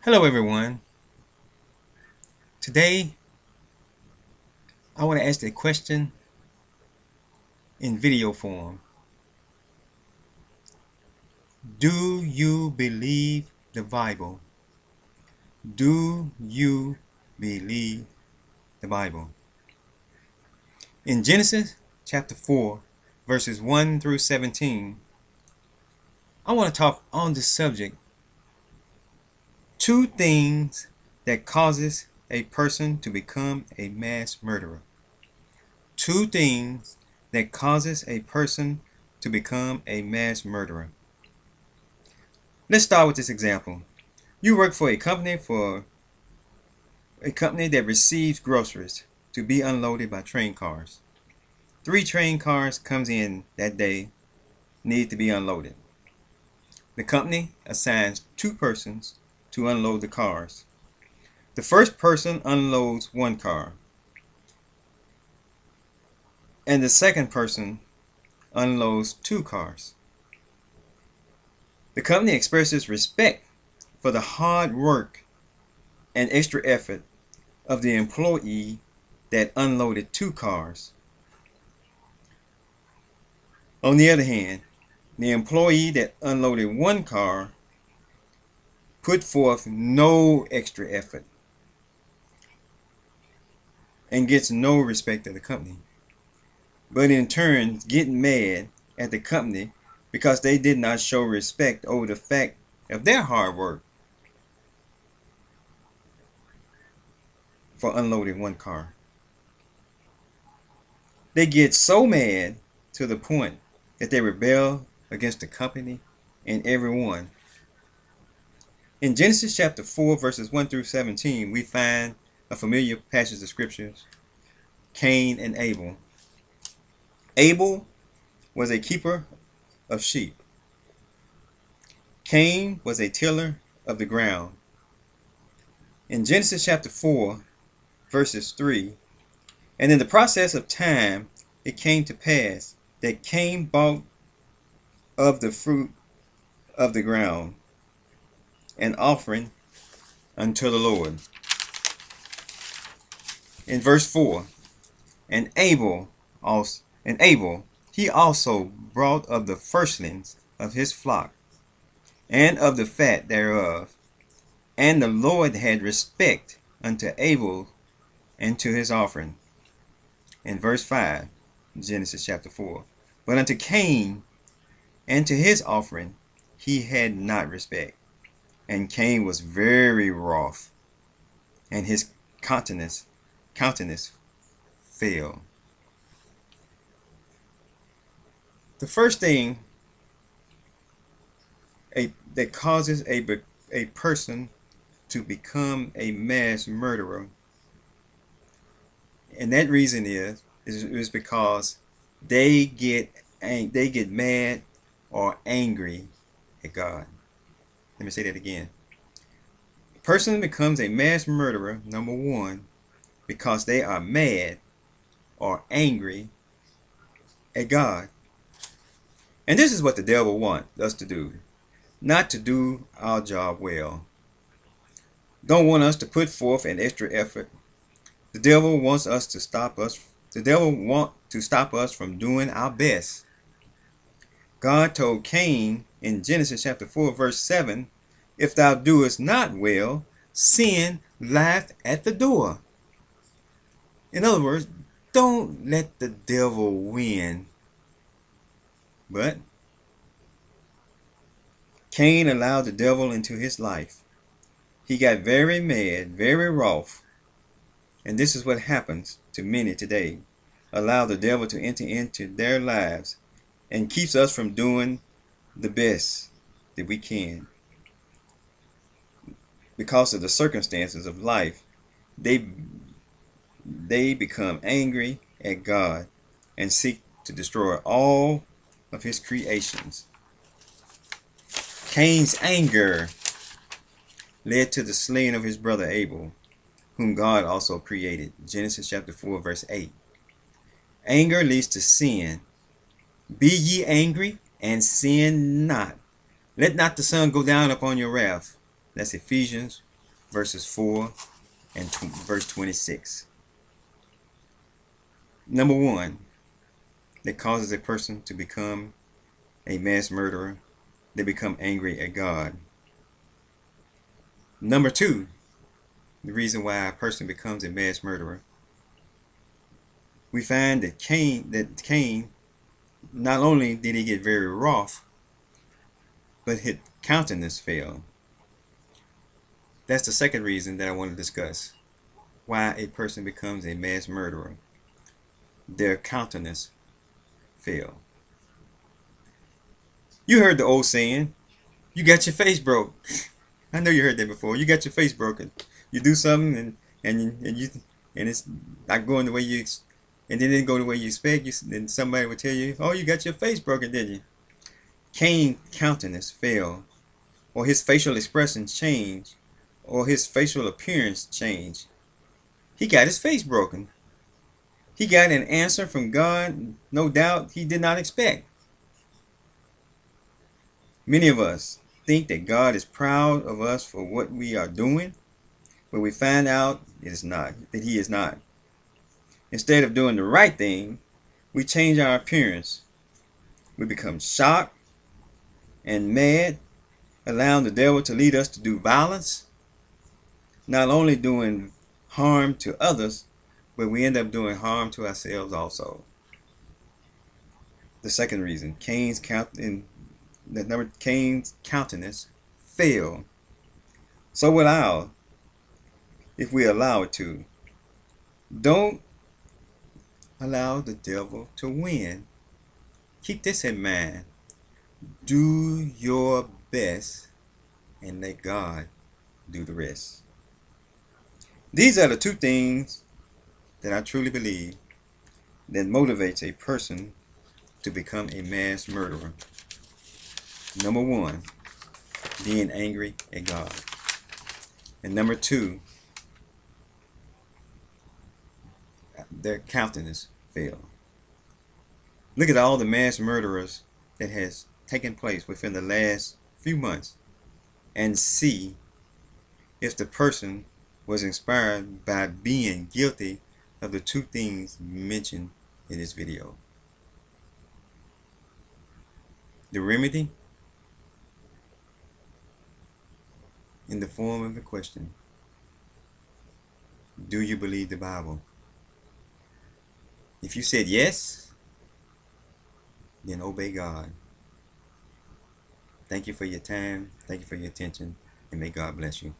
Hello everyone. Today I want to ask a question in video form. Do you believe the Bible? Do you believe the Bible? In Genesis chapter 4 verses 1 through 17, I want to talk on the subject: two things that causes a person to become a mass murderer. Two things that causes a person to become a mass murderer. Let's start with this example. You work for a company that receives groceries to be unloaded by train cars. 3 train cars comes in that day, need to be unloaded. The company assigns 2 persons to unload the cars. The first person unloads 1 car, and the second person unloads 2 cars. The company expresses respect for the hard work and extra effort of the employee that unloaded 2 cars. On the other hand, the employee that unloaded 1 car put forth no extra effort and gets no respect of the company, but in turn getting mad at the company because they did not show respect over the fact of their hard work for unloading 1 car. They get so mad to the point that they rebel against the company and everyone. In Genesis chapter 4 verses 1 through 17, we find a familiar passage of scriptures: Cain and Abel. Abel was a keeper of sheep. Cain was a tiller of the ground. In Genesis chapter 4 verses 3, and in the process of time it came to pass that Cain bought of the fruit of the ground an offering unto the Lord. In verse 4, and Abel he also brought of the firstlings of his flock and of the fat thereof, and the Lord had respect unto Abel and to his offering. In verse 5, Genesis chapter 4, but unto Cain and to his offering he had not respect, and Cain was very wroth, and his countenance fell. The first thing that causes a person to become a mass murderer, and that reason is because they get mad or angry at God. Let me say that again. A person becomes a mass murderer, number 1, because they are mad or angry at God. And this is what the devil wants us to do: not to do our job well. Don't want us to put forth an extra effort. The devil wants to stop us from doing our best. God told Cain in Genesis chapter 4 verse 7, if thou doest not well, sin lieth at the door. In other words, don't let the devil win. But Cain allowed the devil into his life. He got very mad, very wroth. And this is what happens to many today. Allow the devil to enter into their lives and keeps us from doing the best that we can. Because of the circumstances of life, they become angry at God and seek to destroy all of his creations. Cain's anger led to the slaying of his brother Abel, whom God also created. Genesis chapter 4 verse 8. Anger leads to sin. Be ye angry and sin not. Let not the sun go down upon your wrath. That's Ephesians verses 4 and verse 26. Number one, that causes a person to become a mass murderer. They become angry at God. Number two, the reason why a person becomes a mass murderer. We find that Cain, not only did he get very wroth, but his countenance fell. That's the second reason that I want to discuss. Why a person becomes a mass murderer. Their countenance fell. You heard the old saying, you got your face broke. I know you heard that before. You got your face broken. You do something and it's not going the way you and then it didn't go the way you expect. Then somebody would tell you, "Oh, you got your face broken, didn't you?" Cain's countenance fell, or his facial expressions changed, or his facial appearance changed. He got his face broken. He got an answer from God, no doubt he did not expect. Many of us think that God is proud of us for what we are doing, but we find out that he is not. Instead of doing the right thing, we change our appearance. We become shocked and mad, allowing the devil to lead us to do violence, not only doing harm to others, but we end up doing harm to ourselves also. The second reason, Cain's countenance failed. So will ours, if we allow it to. Don't allow the devil to win. Keep this in mind. Do your best and let God do the rest. These are the two things that I truly believe that motivates a person to become a mass murderer. Number one, being angry at God. And number two, their countenance fell. Look at all the mass murderers that has taken place within the last few months and see if the person was inspired by being guilty of the two things mentioned in this video. The remedy in the form of a question. Do you believe the Bible? If you said yes, then obey God. Thank you for your time. Thank you for your attention. And may God bless you.